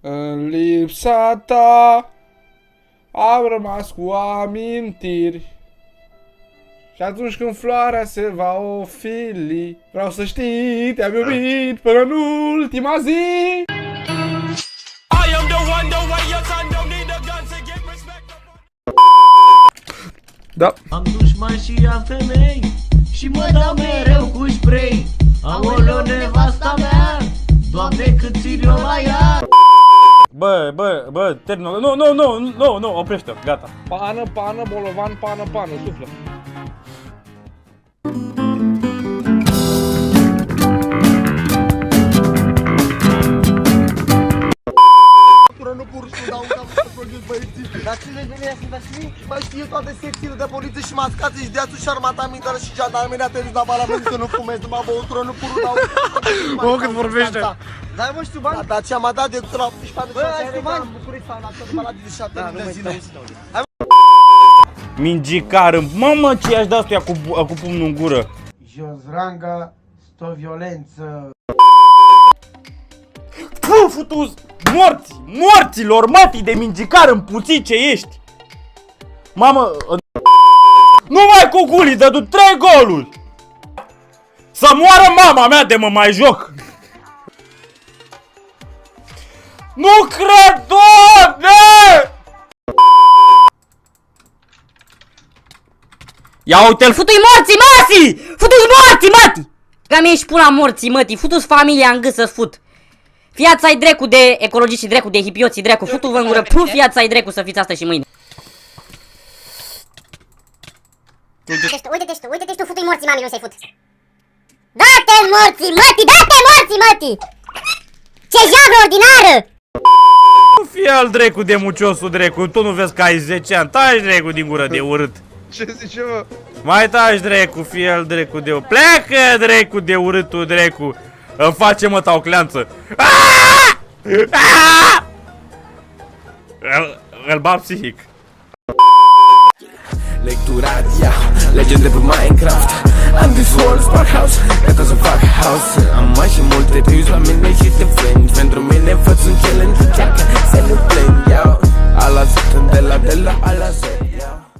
În lipsa ta am rămas cu amintiri. Și atunci când floarea se va ofili, vreau să știi, te-am iubit până în ultima zi. Da. Am dușmani și am femei și mă dau mereu cu spray. Aoleo, nevasta mea, Doamne, cât țin eu la ea. Bă, termină. Nu, oprește-o, gata. Pană, pană, bolovan, pană, pană, suflă. Dar cine vine să dați? Mai știe toate secțiile de poliție și mascații și deațul și armata militară și jandarmeria te duci la Parlament să nu fumezi, numai băutură, nu puru, dau. Mă, cât vorbește. Dar mă știu bani? Dar ce-am dat de la 18 ani de șase ani, am bucurit să am la tot la de 7 ani de zile. Mingicar, mamă, ce i-aș da ăstuia cu pumnul în gură. Jos ranga, sto violență. Puh, futus! Morților, mătii de mingicar împuțit ce ești! Mamă, numai cu gulii, dă-tu 3 goluri! Să moară mama mea de mă mai joc! Nu cred, Doamne! Ia uite-l, futu-i morții, mătii! Futu-i morții, mătii! Că mi-ești pula morții, mătii, futu-ți familia în gât să-ți fut. Fiața-i drecu de ecologiști și drecu de hipioții drecu, futu-vă în gură, puh, fiața-i drecu să fiți astăzi și mâine. Uite-te tu, futu-i morții mamei, nu să-i fut. Da-te morții, mătii! Ce javră ordinară! Nu fie al drecu de muciosul drecu, tu nu vezi că ai 10 ani, taci drecu din gură de urât. Ce zice, mă? Mai taci drecu, fie al drecu de urât. Pleacă drecu de urâtul drecu. Îmi face mă taucleanță. Îl bat psihic. Lectura, legende pe Minecraft. Am this whole spark house, that doesn't fuck house.